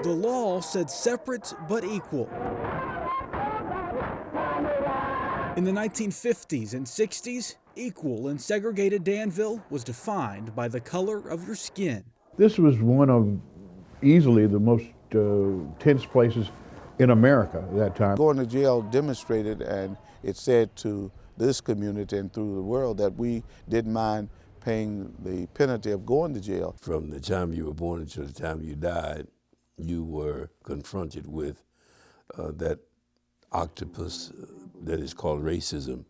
The law said separate but equal. In the 1950s and 60s, equal in segregated Danville was defined by the color of your skin. This was one of easily the most tense places in America at that time. Going to jail demonstrated, and it said to this community and through the world that we didn't mind paying the penalty of going to jail. From the time you were born until the time you died, you were confronted with that octopus that is called racism,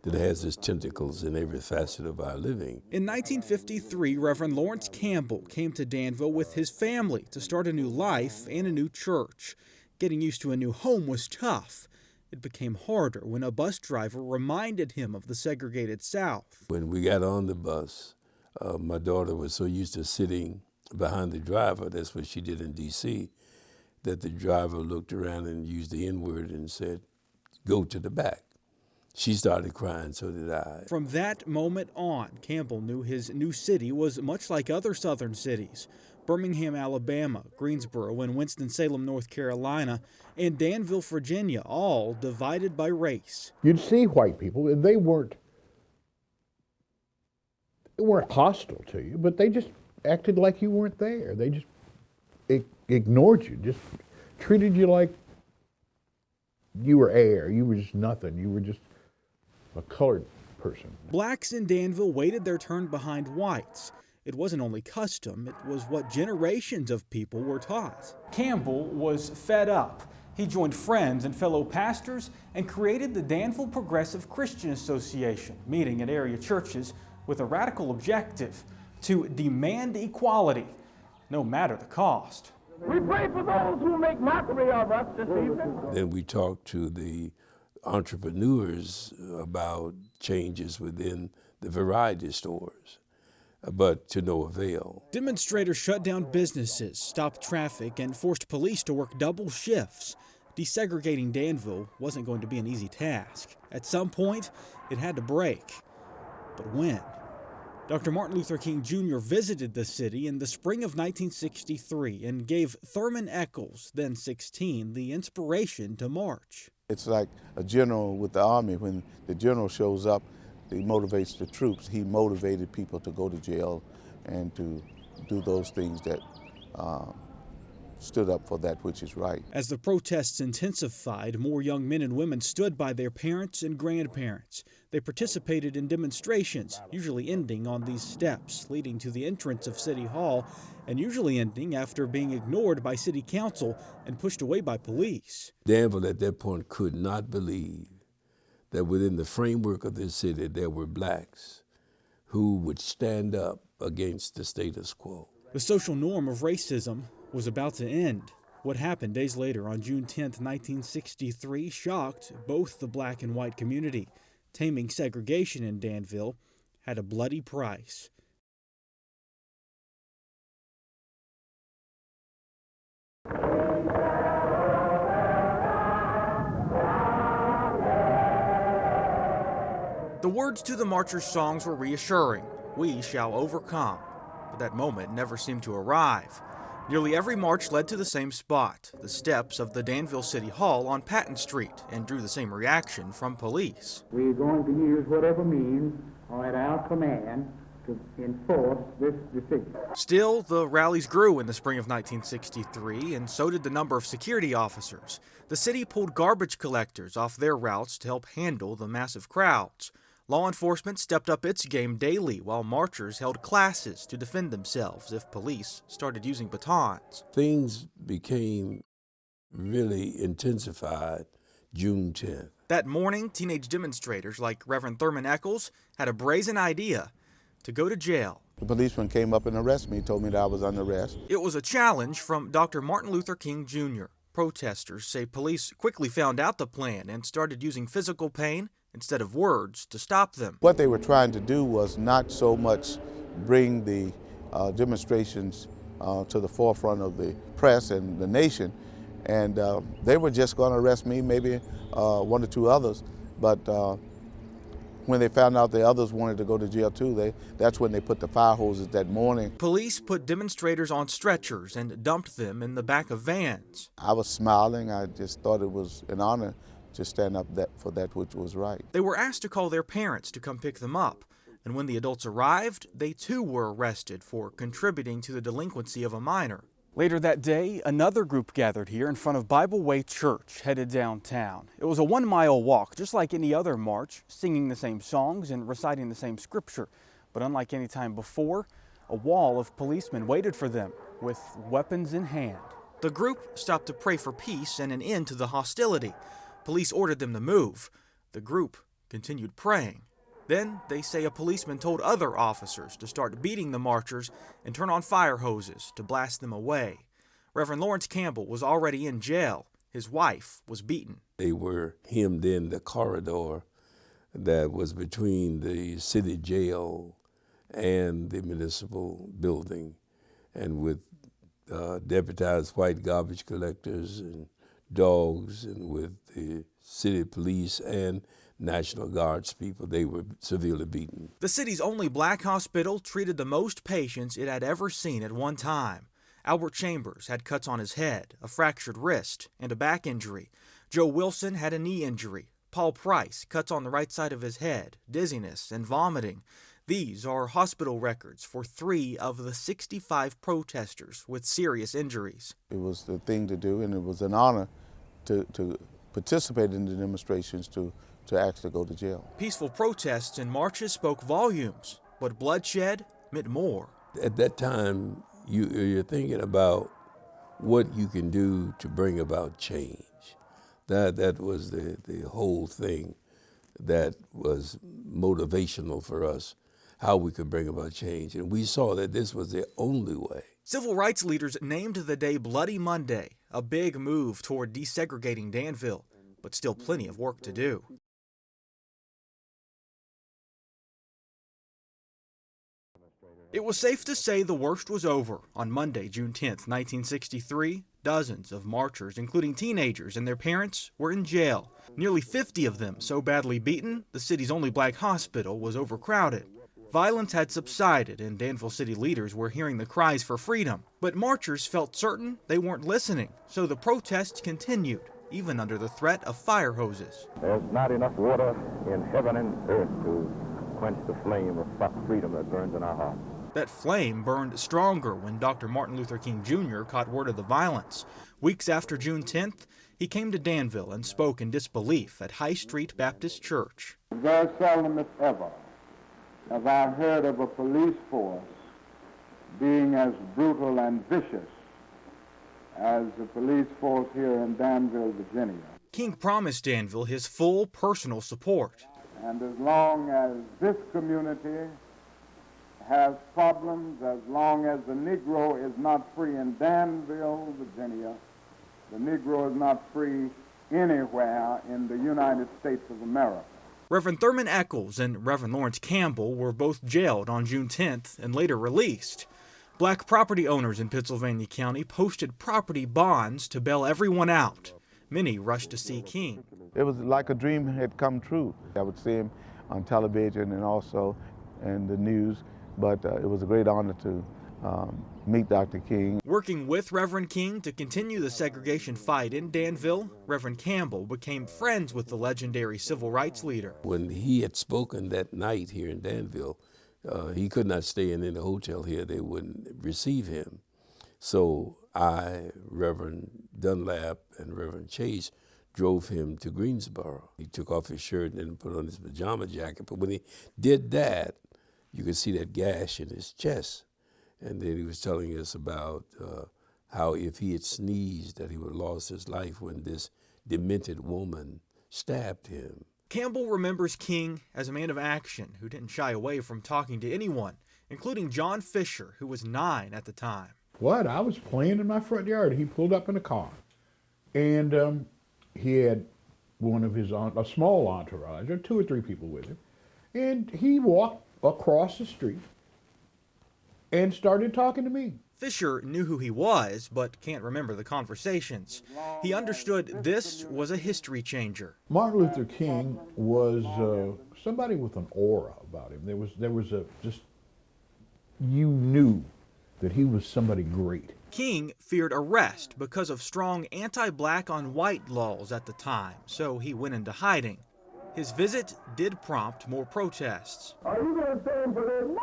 that has its tentacles in every facet of our living. In 1953, Reverend Lawrence Campbell came to Danville with his family to start a new life and a new church. Getting used to a new home was tough. It became harder when a bus driver reminded him of the segregated South. When we got on the bus, my daughter was so used to sitting behind the driver, that's what she did in D.C., that the driver looked around and used the N-word and said, "Go to the back." She started crying, so did I. From that moment on, Campbell knew his new city was much like other southern cities. Birmingham, Alabama, Greensboro, and Winston-Salem, North Carolina, and Danville, Virginia, all divided by race. You'd see white people, and they weren't hostile to you, but they just acted like you weren't there. They just ignored you, just treated you like you were air. You were just nothing. You were just a colored person. Blacks in Danville waited their turn behind whites. It wasn't only custom, it was what generations of people were taught. Campbell was fed up. He joined friends and fellow pastors and created the Danville Progressive Christian Association, meeting at area churches with a radical objective: to demand equality, no matter the cost. We pray for those who make mockery of us this evening. Then we talked to the entrepreneurs about changes within the variety stores, but to no avail. Demonstrators shut down businesses, stopped traffic, and forced police to work double shifts. Desegregating Danville wasn't going to be an easy task. At some point, it had to break. But when? Dr. Martin Luther King Jr. visited the city in the spring of 1963 and gave Thurman Eccles, then 16, the inspiration to march. It's like a general with the army. When the general shows up, he motivates the troops. He motivated people to go to jail and to do those things that stood up for that which is right. As the protests intensified, more young men and women stood by their parents and grandparents. They participated in demonstrations, usually ending on these steps, leading to the entrance of City Hall, and usually ending after being ignored by City Council and pushed away by police. Danville at that point could not believe that within the framework of this city there were blacks who would stand up against the status quo. The social norm of racism was about to end. What happened days later on June 10, 1963, shocked both the black and white community. Taming segregation in Danville had a bloody price. The words to the marchers' songs were reassuring. We shall overcome. But that moment never seemed to arrive. Nearly every march led to the same spot, the steps of the Danville City Hall on Patton Street, and drew the same reaction from police. We're going to use whatever means are at our command to enforce this decision. Still, the rallies grew in the spring of 1963, and so did the number of security officers. The city pulled garbage collectors off their routes to help handle the massive crowds. Law enforcement stepped up its game daily, while marchers held classes to defend themselves if police started using batons. Things became really intensified June 10th. That morning, teenage demonstrators like Reverend Thurman Eccles had a brazen idea: to go to jail. The policeman came up and arrested me, told me that I was under arrest. It was a challenge from Dr. Martin Luther King Jr. Protesters say police quickly found out the plan and started using physical pain instead of words to stop them. What they were trying to do was not so much bring the demonstrations to the forefront of the press and the nation, and they were just going to arrest me, maybe one or two others, but When they found out the others wanted to go to jail too, that's when they put the fire hoses that morning. Police put demonstrators on stretchers and dumped them in the back of vans. I was smiling. I just thought it was an honor to stand up for that which was right. They were asked to call their parents to come pick them up, and when the adults arrived, they too were arrested for contributing to the delinquency of a minor. Later that day, another group gathered here in front of Bible Way Church, headed downtown. It was a 1-mile walk, just like any other march, singing the same songs and reciting the same scripture. But unlike any time before, a wall of policemen waited for them with weapons in hand. The group stopped to pray for peace and an end to the hostility. Police ordered them to move. The group continued praying. Then they say a policeman told other officers to start beating the marchers and turn on fire hoses to blast them away. Reverend Lawrence Campbell was already in jail. His wife was beaten. They were hemmed in the corridor that was between the city jail and the municipal building, and with deputized white garbage collectors and dogs, and with the city police and National Guards people. They were severely beaten. The city's only black hospital treated the most patients it had ever seen at one time. Albert Chambers had cuts on his head, a fractured wrist, and a back injury. Joe Wilson had a knee injury. Paul Price, cuts on the right side of his head, dizziness, and vomiting. These are hospital records for 3 of the 65 protesters with serious injuries. It was the thing to do, and it was an honor to participate in the demonstrations to actually go to jail. Peaceful protests and marches spoke volumes, but bloodshed meant more. At that time, you're thinking about what you can do to bring about change. That was the whole thing that was motivational for us, how we could bring about change. And we saw that this was the only way. Civil rights leaders named the day Bloody Monday, a big move toward desegregating Danville, but still plenty of work to do. It was safe to say the worst was over. On Monday, June 10, 1963, dozens of marchers, including teenagers and their parents, were in jail. Nearly 50 of them so badly beaten, the city's only black hospital was overcrowded. Violence had subsided, and Danville city leaders were hearing the cries for freedom. But marchers felt certain they weren't listening, so the protests continued, even under the threat of fire hoses. There's not enough water in heaven and earth to quench the flame of freedom that burns in our hearts. That flame burned stronger when Dr. Martin Luther King Jr. caught word of the violence. Weeks after June 10th, he came to Danville and spoke in disbelief at High Street Baptist Church. Very seldom, if ever, have I heard of a police force being as brutal and vicious as the police force here in Danville, Virginia. King promised Danville his full personal support. And as long as this community has problems, as long as the Negro is not free in Danville, Virginia, the Negro is not free anywhere in the United States of America. Reverend Thurman Eccles and Reverend Lawrence Campbell were both jailed on June 10th and later released. Black property owners in Pittsylvania County posted property bonds to bail everyone out. Many rushed to see King. It was like a dream had come true. I would see him on television and also in the news, but it was a great honor to meet Dr. King. Working with Reverend King to continue the segregation fight in Danville, Reverend Campbell became friends with the legendary civil rights leader. When he had spoken that night here in Danville, he could not stay in any hotel here. They wouldn't receive him. So I, Reverend Dunlap, and Reverend Chase drove him to Greensboro. He took off his shirt and then put on his pajama jacket. But when he did that, you could see that gash in his chest. And then he was telling us about how if he had sneezed, that he would have lost his life when this demented woman stabbed him. Campbell remembers King as a man of action who didn't shy away from talking to anyone, including John Fisher, who was 9 at the time. What? I was playing in my front yard. He pulled up in a car, and he had one of his, a small entourage, or 2 or 3 people with him, and he walked across the street and started talking to me. Fisher knew who he was, but can't remember the conversations. He understood this was a history changer. Martin Luther King was somebody with an aura about him. There was you knew that he was somebody great. King feared arrest because of strong anti-black on white laws at the time, so he went into hiding. His visit did prompt more protests. Are you going to stand for this?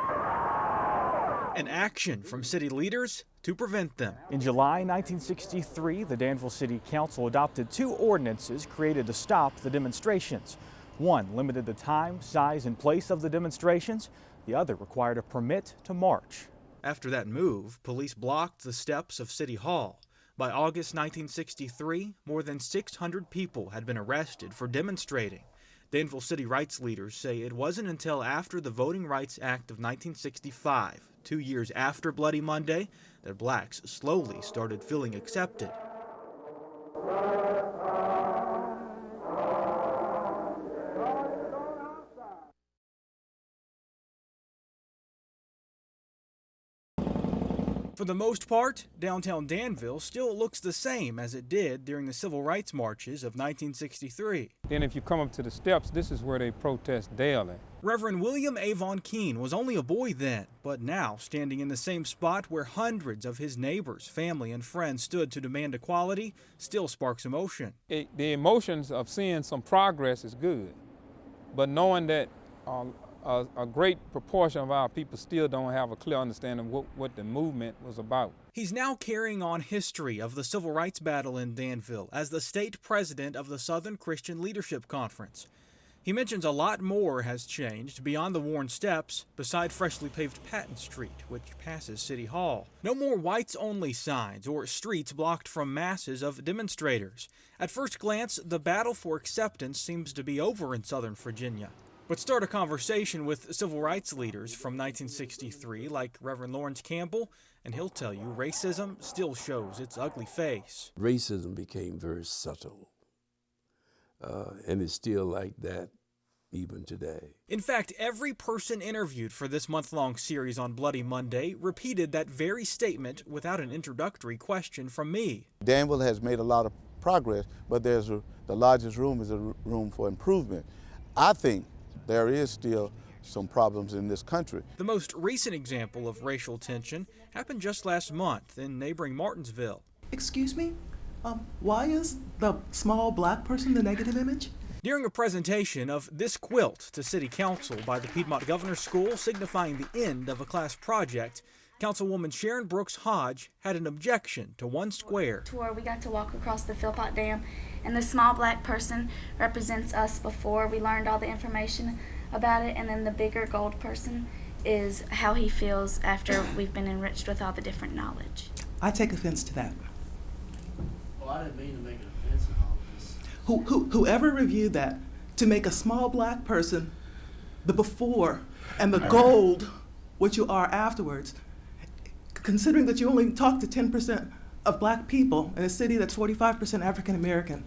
And action from city leaders to prevent them. In July 1963, the Danville City Council adopted 2 ordinances created to stop the demonstrations. One limited the time, size, and place of the demonstrations. The other required a permit to march. After that move, police blocked the steps of City Hall. By August 1963, more than 600 people had been arrested for demonstrating. Danville city rights leaders say it wasn't until after the Voting Rights Act of 1965, 2 years after Bloody Monday, that blacks slowly started feeling accepted. For the most part, downtown Danville still looks the same as it did during the civil rights marches of 1963. Then if you come up to the steps, this is where they protest daily. Reverend William Avon Keene was only a boy then, but now standing in the same spot where hundreds of his neighbors, family, and friends stood to demand equality still sparks emotion. The emotions of seeing some progress is good, but knowing that a great proportion of our people still don't have a clear understanding of what the movement was about. He's now carrying on history of the civil rights battle in Danville as the state president of the Southern Christian Leadership Conference. He mentions a lot more has changed beyond the worn steps beside freshly paved Patton Street, which passes City Hall. No more whites-only signs or streets blocked from masses of demonstrators. At first glance, the battle for acceptance seems to be over in Southern Virginia. But start a conversation with civil rights leaders from 1963 like Reverend Lawrence Campbell, and he'll tell you racism still shows its ugly face. Racism became very subtle, and it's still like that even today. In fact, every person interviewed for this month-long series on Bloody Monday repeated that very statement without an introductory question from me. Danville has made a lot of progress, but the largest room is a room for improvement. I think there is still some problems in this country. The most recent example of racial tension happened just last month in neighboring Martinsville. Excuse me? Why is the small black person the negative image? During a presentation of this quilt to City Council by the Piedmont Governor's School signifying the end of a class project, Councilwoman Sharon Brooks Hodge had an objection to one square. Tour, we got to walk across the Philpott Dam, and the small black person represents us before we learned all the information about it, and then the bigger gold person is how he feels after we've been enriched with all the different knowledge. I take offense to that. Well, I didn't mean to make an offense in all of this. Whoever reviewed that, to make a small black person the before and the gold what you are afterwards, considering that you only talk to 10% of black people in a city that's 45% African American,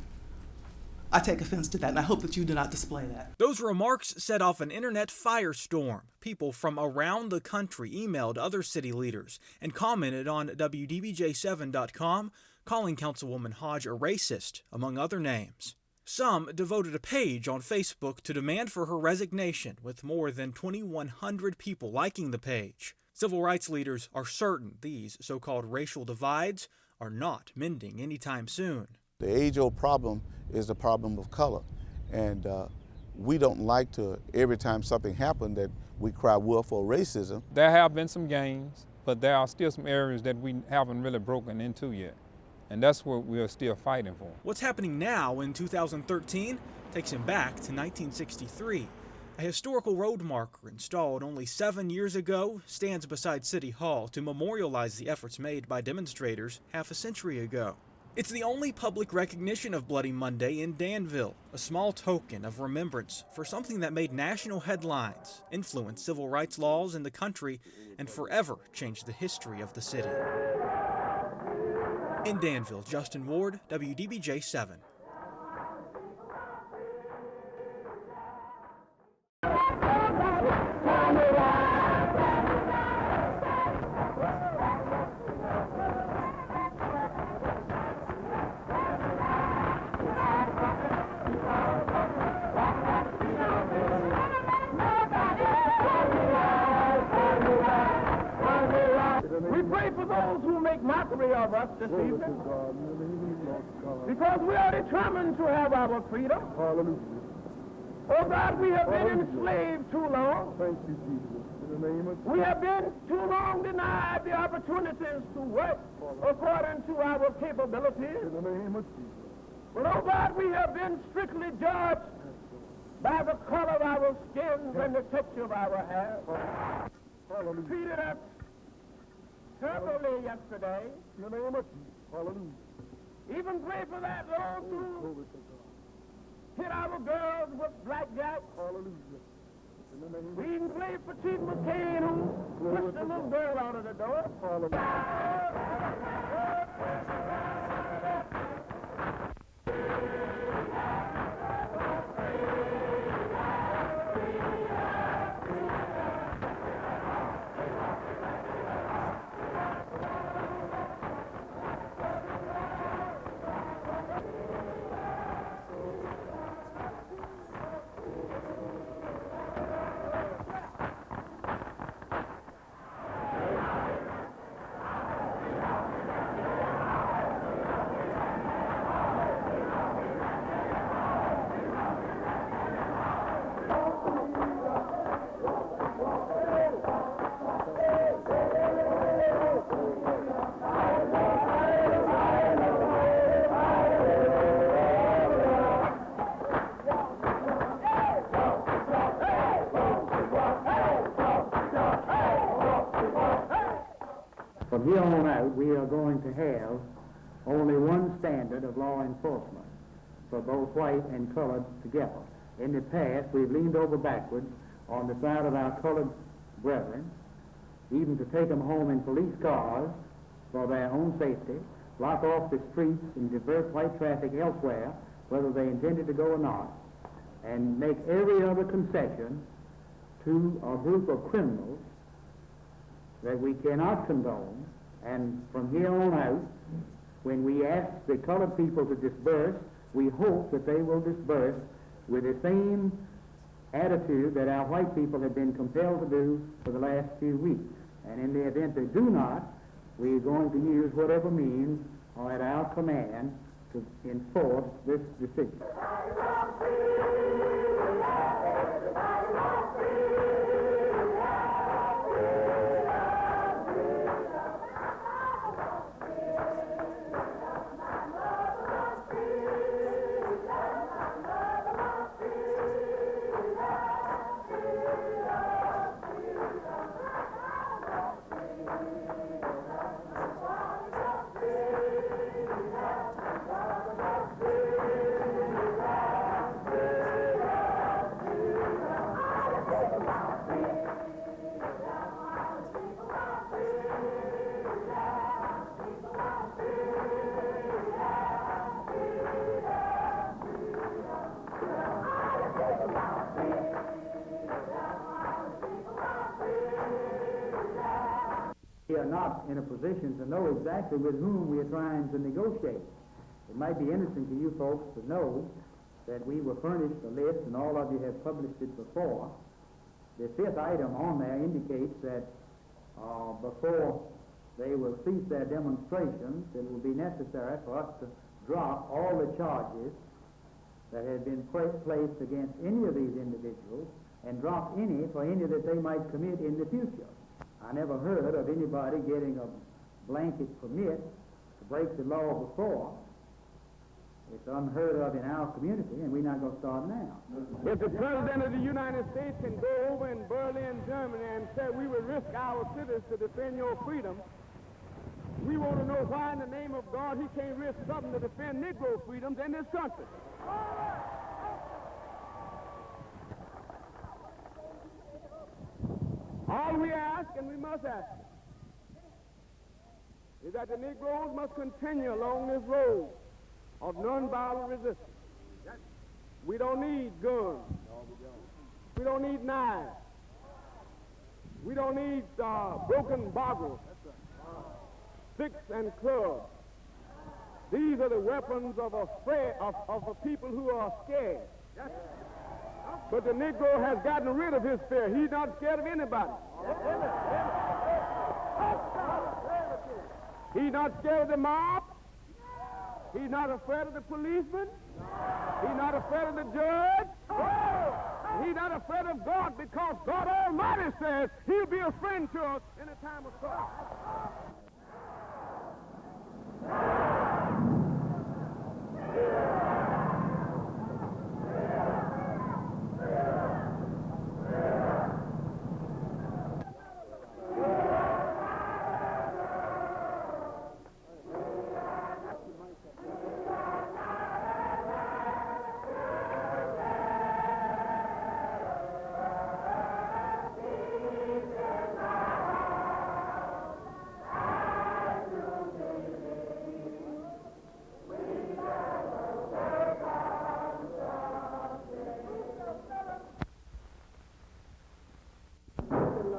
I take offense to that, and I hope that you do not display that. Those remarks set off an internet firestorm. People from around the country emailed other city leaders and commented on WDBJ7.com, calling Councilwoman Hodge a racist, among other names. Some devoted a page on Facebook to demand for her resignation, with more than 2,100 people liking the page. Civil rights leaders are certain these so-called racial divides are not mending anytime soon. The age-old problem is the problem of color, and we don't like to, every time something happens, that we cry wolf or racism. There have been some gains, but there are still some areas that we haven't really broken into yet, and that's what we're still fighting for. What's happening now in 2013 takes him back to 1963. A historical road marker installed only 7 years ago stands beside City Hall to memorialize the efforts made by demonstrators half a century ago. It's the only public recognition of Bloody Monday in Danville, a small token of remembrance for something that made national headlines, influenced civil rights laws in the country, and forever changed the history of the city. In Danville, Justin Ward, WDBJ7. many of us this evening, because we are determined to have our freedom. Hallelujah. Oh God, we have been enslaved too long. Thank you, Jesus. In the name of Jesus. We have been too long denied the opportunities to work according to our capabilities. In the name of Jesus. But oh God, we have been strictly judged by the color of our skins and the texture of our hair. Hallelujah. Treated us terribly yesterday. In the name of Jesus. Hallelujah. Even pray for that those who hit our girls with blackjack. Hallelujah. In the name of we even pray for Chief McCain who pushed the little girl out of the door. From here on out, we are going to have only one standard of law enforcement for both white and colored together. In the past, we've leaned over backwards on the side of our colored brethren, even to take them home in police cars for their own safety, block off the streets and divert white traffic elsewhere, whether they intended to go or not, and make every other concession to a group of criminals that we cannot condone. And from here on out, when we ask the colored people to disperse, we hope that they will disperse with the same attitude that our white people have been compelled to do for the last few weeks. And in the event they do not, we're going to use whatever means are at our command to enforce this decision. We are not in a position to know exactly with whom we are trying to negotiate. It might be interesting to you folks to know that we were furnished a list, and all of you have published it before. The fifth item on there indicates that before they will cease their demonstrations, it will be necessary for us to drop all the charges that have been placed against any of these individuals and drop any for any that they might commit in the future. I never heard of anybody getting a blanket permit to break the law before. It's unheard of in our community, and we're not going to start now. If the President of the United States can go over in Berlin, Germany, and say we will risk our cities to defend your freedom, we want to know why in the name of God he can't risk something to defend Negro freedoms in this country. All we ask, and we must ask, is that the Negroes must continue along this road of nonviolent resistance. We don't need guns. We don't need knives. We don't need broken bottles, sticks and clubs. These are the weapons of a people who are scared. But the Negro has gotten rid of his fear. He's not scared of anybody. He's not scared of the mob. He's not afraid of the policeman. He's not afraid of the judge. He's not afraid of God, because God Almighty says he'll be a friend to us in a time of trouble.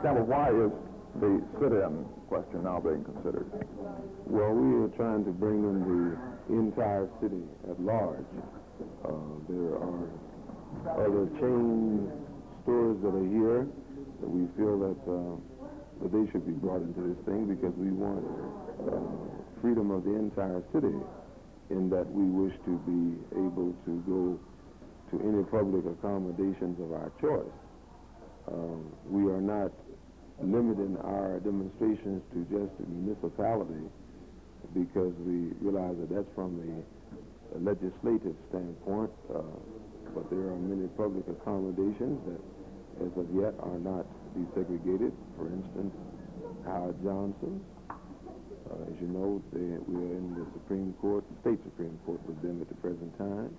Campbell, why is the sit-in question now being considered? Well, we are trying to bring in the entire city at large. There are other chain stores that are here that we feel that they should be brought into this thing, because we want freedom of the entire city, in that we wish to be able to go to any public accommodations of our choice. We are not limiting our demonstrations to just the municipality, because we realize that that's from a legislative standpoint, but there are many public accommodations that as of yet are not desegregated. For instance, Howard Johnson, as you know, we are in the Supreme Court, the state Supreme Court with them at the present time.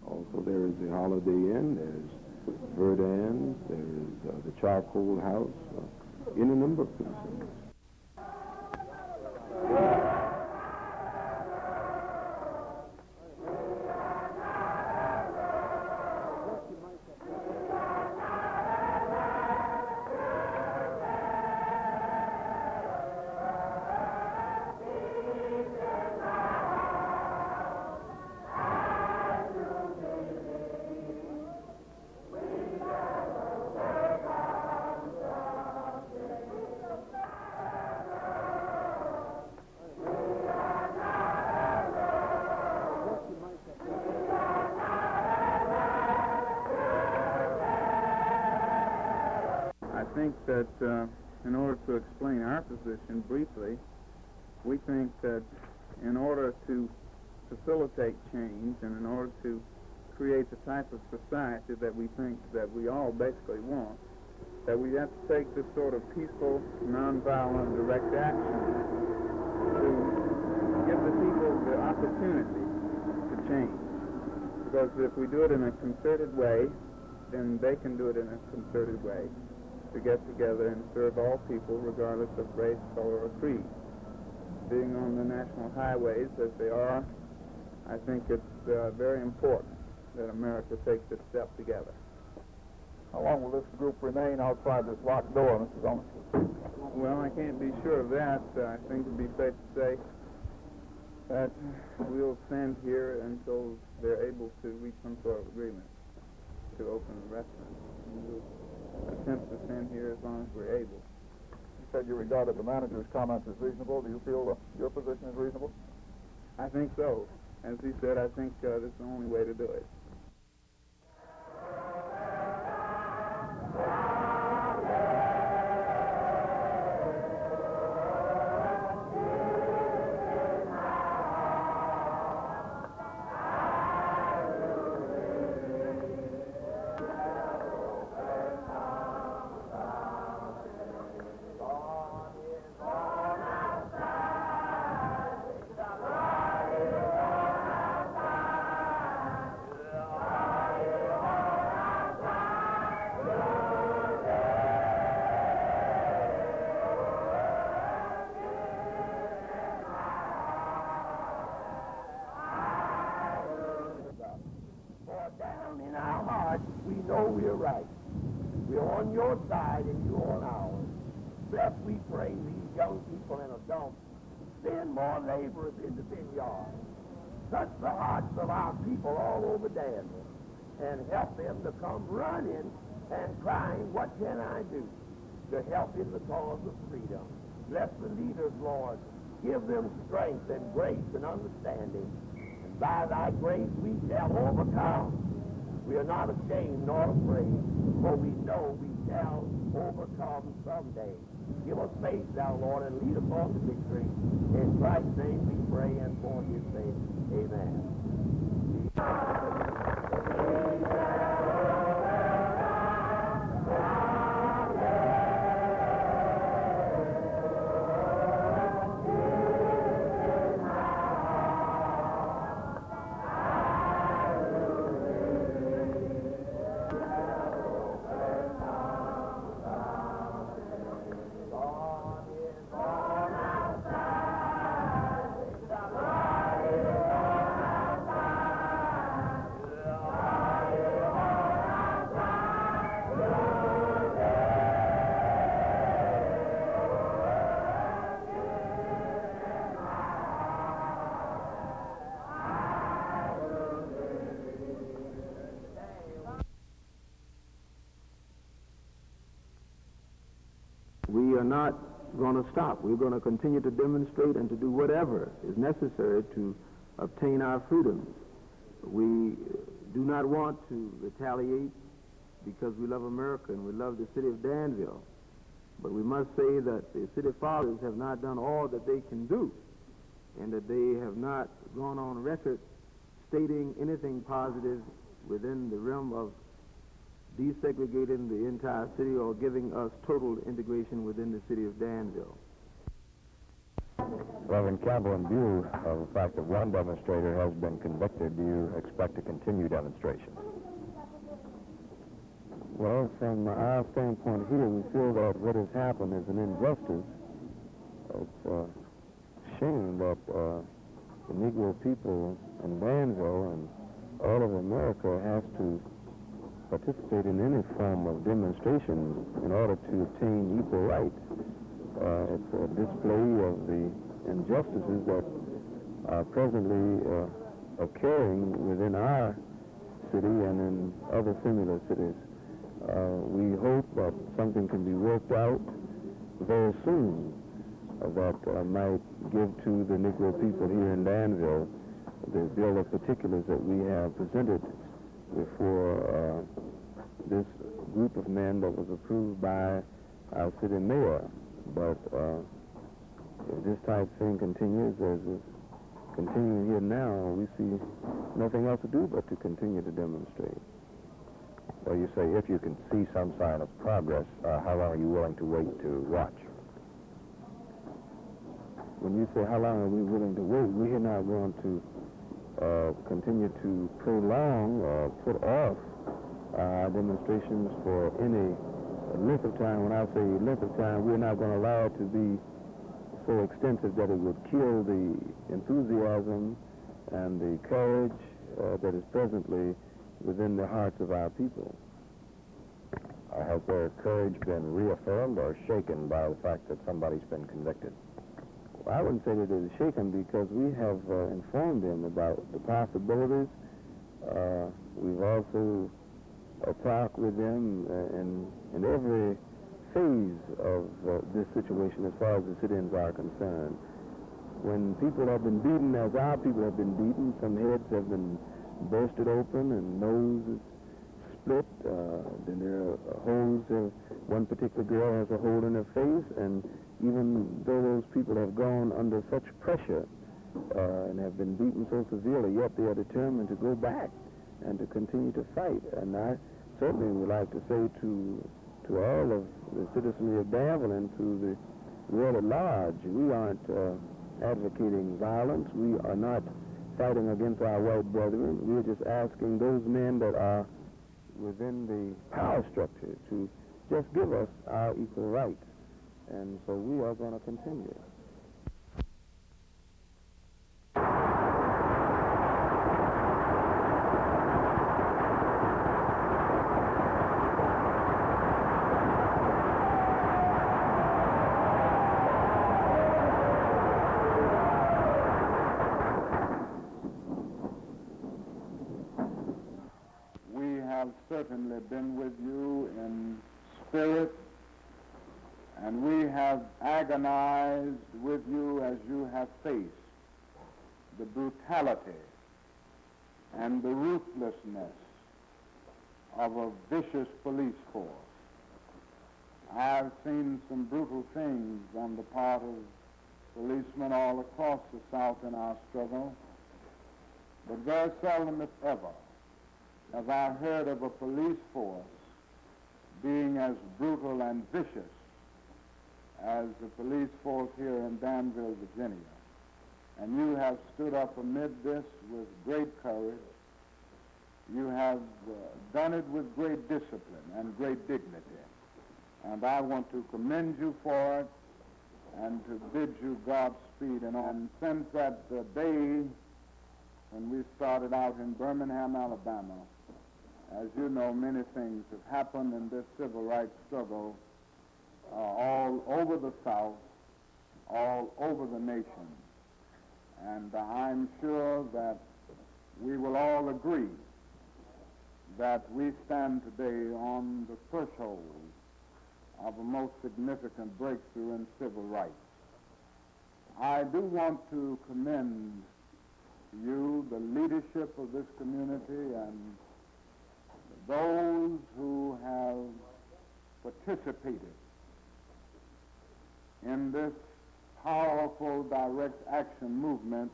Also, there is the Holiday Inn, there's Verdans, there is the Charcoal House, in a number of places. I think that in order to explain our position briefly, we think that in order to facilitate change and in order to create the type of society that we think that we all basically want, that we have to take this sort of peaceful, nonviolent, direct action to give the people the opportunity to change. Because if we do it in a concerted way, then they can do it in a concerted way, to get together and serve all people regardless of race, color, or creed. Being on the national highways as they are, I think it's very important that America takes this step together. How long will this group remain outside this locked door, Mr. Gomez? Well, I can't be sure of that. I think it would be safe to say that we'll stand here until they're able to reach some sort of agreement to open the restaurant. We'll attempt to stand here as long as we're able. You said you regarded the manager's comments as reasonable. Do you feel your position is reasonable? I think so. As he said, I think this is the only way to do it. We know we're right. We're on your side and you're on ours. Bless, we pray, these young people and adults send more laborers into vineyards. Touch the hearts of our people all over Danville and help them to come running and crying, what can I do to help in the cause of freedom? Bless the leaders, Lord, Give them strength and grace and understanding. And by thy grace we shall overcome. We are not ashamed nor afraid, for we know we shall overcome someday. Give us faith, thou Lord, and lead us on to victory. In Christ's name we pray, and for his sake, amen. We are not going to stop. We're going to continue to demonstrate and to do whatever is necessary to obtain our freedoms. We do not want to retaliate because we love America and we love the city of Danville. But we must say that the city fathers have not done all that they can do, and that they have not gone on record stating anything positive within the realm of desegregating the entire city or giving us total integration within the city of Danville. Reverend Campbell, in view of the fact that one demonstrator has been convicted, do you expect to continue demonstrations? Well, from our standpoint here, we feel that what has happened is an injustice. It's a shame that the Negro people in Danville and all of America has to participate in any form of demonstration in order to obtain equal rights. It's a display of the injustices that are presently occurring within our city and in other similar cities. We hope that something can be worked out very soon that might give to the Negro people here in Danville the bill of particulars that we have presented before this group of men that was approved by our city mayor. But if this type thing continues as is continuing here now, we see nothing else to do but to continue to demonstrate. Well, you say if you can see some sign of progress, how long are you willing to wait to watch? When you say how long are we willing to wait, we are not going to continue to prolong or put off our demonstrations for any length of time. When I say length of time, we're not going to allow it to be so extensive that it would kill the enthusiasm and the courage that is presently within the hearts of our people. Has their courage been reaffirmed or shaken by the fact that somebody's been convicted? Well, I wouldn't say that it is shaken because we have informed them about the possibilities. We've also talked with them in every phase of this situation as far as the citizens are concerned. When people have been beaten, as our people have been beaten, some heads have been bursted open and noses split. Then there are holes. One particular girl has a hole in her face, and even though those people have gone under such pressure and have been beaten so severely, yet they are determined to go back and to continue to fight. And I certainly would like to say to all of the citizenry of Danville and to the world at large, we aren't advocating violence. We are not fighting against our white brethren. We're just asking those men that are within the power structure to just give us our equal rights. And so we are going to continue. We have certainly been with you in spirit And we have agonized with you as you have faced the brutality and the ruthlessness of a vicious police force. I've seen some brutal things on the part of policemen all across the South in our struggle, but very seldom, if ever, have I heard of a police force being as brutal and vicious as the police force here in Danville, Virginia. And you have stood up amid this with great courage. You have done it with great discipline and great dignity. And I want to commend you for it and to bid you Godspeed. And since that day when we started out in Birmingham, Alabama, as you know, many things have happened in this civil rights struggle all over the South, all over the nation. And I'm sure that we will all agree that we stand today on the threshold of a most significant breakthrough in civil rights. I do want to commend you, the leadership of this community, and those who have participated in this powerful direct action movement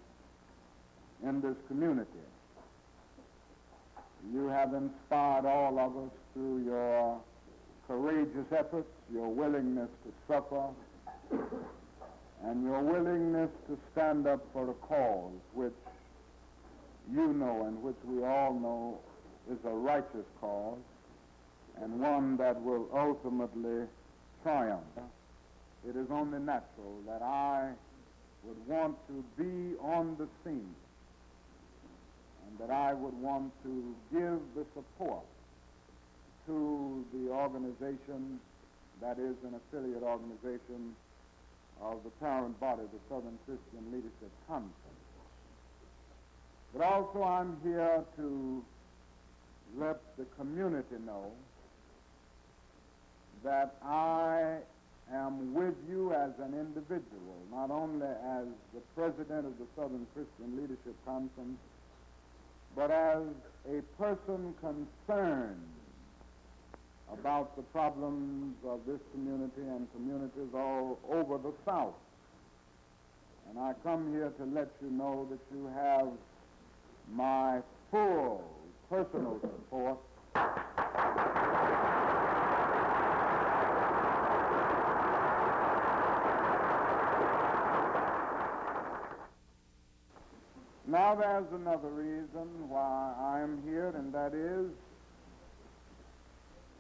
in this community. You have inspired all of us through your courageous efforts, your willingness to suffer, and your willingness to stand up for a cause which you know and which we all know is a righteous cause and one that will ultimately triumph. It is only natural that I would want to be on the scene and that I would want to give the support to the organization that is an affiliate organization of the parent body, the Southern Christian Leadership Conference. But also I'm here to let the community know that I am with you as an individual, not only as the president of the Southern Christian Leadership Conference, but as a person concerned about the problems of this community and communities all over the South. And I come here to let you know that you have my full personal support Now there's another reason why I'm here, and that is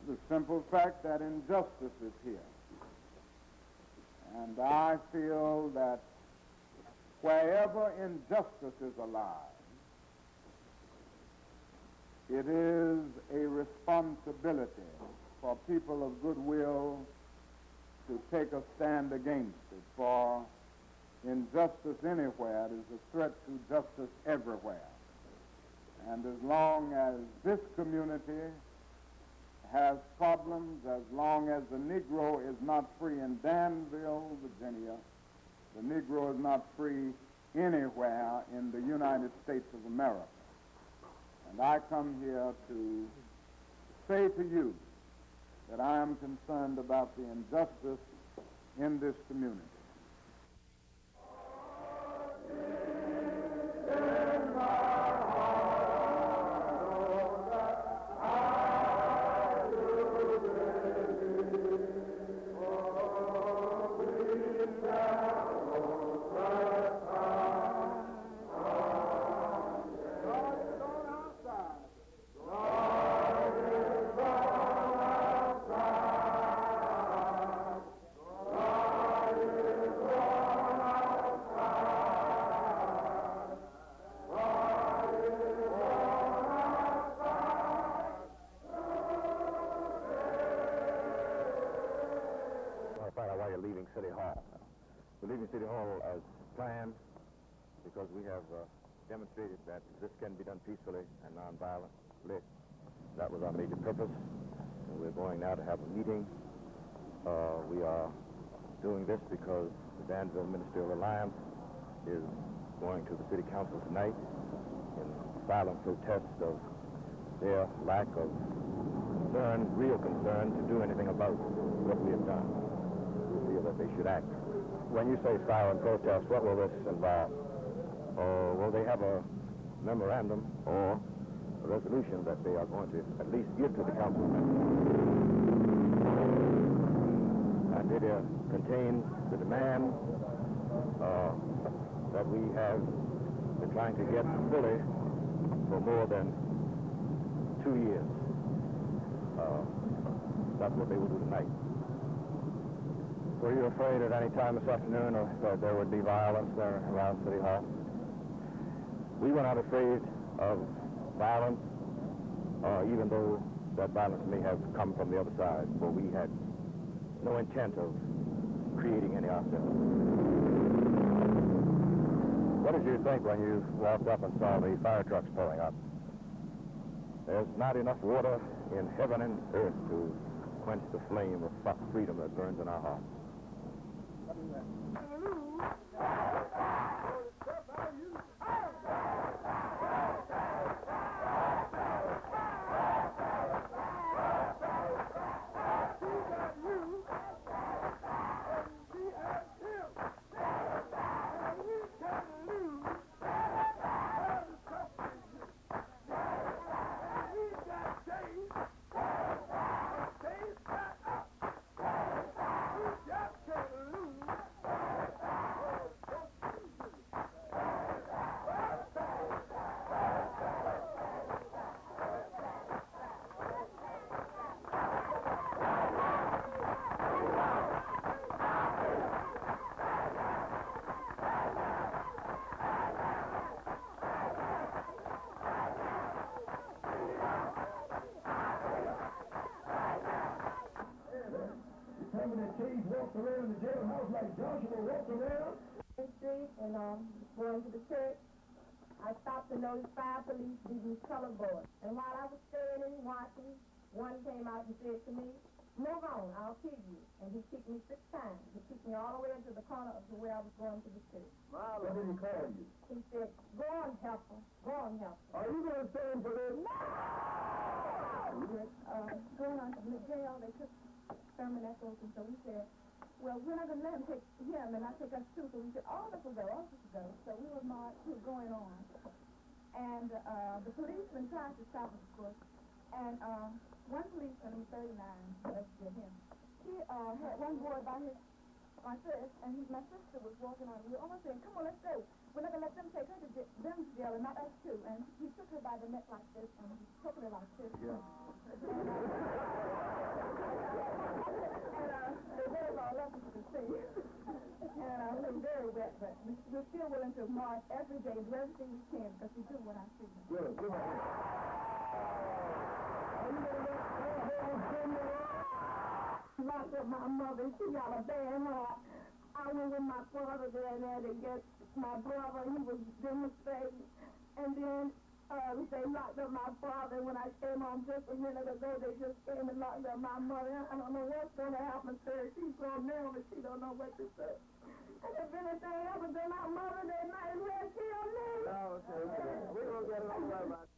the simple fact that injustice is here. And I feel that wherever injustice is alive, it is a responsibility for people of goodwill to take a stand against it. For injustice anywhere is a threat to justice everywhere. And as long as this community has problems, as long as the Negro is not free in Danville, Virginia, the Negro is not free anywhere in the United States of America. And I come here to say to you that I am concerned about the injustice in this community. City Hall. We're leaving City Hall as planned because we have demonstrated that this can be done peacefully and nonviolently. That was our major purpose. And we're going now to have a meeting. We are doing this because the Danville Ministerial Alliance is going to the City Council tonight in silent protest of their lack of concern, real concern, to do anything about what we have done. We feel that they should act. When you say silent protest, what will this involve? Will they have a memorandum or a resolution that they are going to at least give to the council? And it contains the demand that we have been trying to get fully for more than 2 years. That's what they will do tonight. Were you afraid at any time this afternoon that there would be violence there around City Hall? We were not afraid of violence, even though that violence may have come from the other side, for we had no intent of creating any ourselves. What did you think when you walked up and saw the fire trucks pulling up? There's not enough water in heaven and earth to quench the flame of freedom that burns in our hearts. Walked around the jailhouse like Joshua walked around. Street and going to the church, I stopped to notice 5 police beating colored boys. And while I was staying and watching, one came out and said to me, "Move on, I'll kill you." And he kicked me 6 times. He kicked me all the way into the corner of where I was going to the church. What did he call you? He said, "Go on, helper. Go on, helper." Are you going to stand for this? No! Going on to the jail, they took Thurman Echols, and so we said, well, we're not going to let him take him and not take us too. So we said, all of us will go, all of us will go. So we were going on. And the policeman tried to stop us, of course. And one policeman, number 39, let's get him, he had one boy by my fist, and my sister was walking on. We were almost saying, come on, let's go. We're not going to let them take her to them to jail and not us too. And he took her by the neck like this, and he took her like this. Yeah. They very well left us to see. And we're very wet, but we're still willing to march every day, do everything we can, because we do what I see. Good. Good. Locked up my mother. She got a bad heart. I went with my father there to get my brother. He was demonstrating. And then they locked up my father. When I came home just a minute ago, they just came and locked up my mother. I don't know what's going to happen to her. She's so nervous, she don't know what to say. And if anything happens to my mother, they might as well kill me. Oh, okay. We're going to get it all right.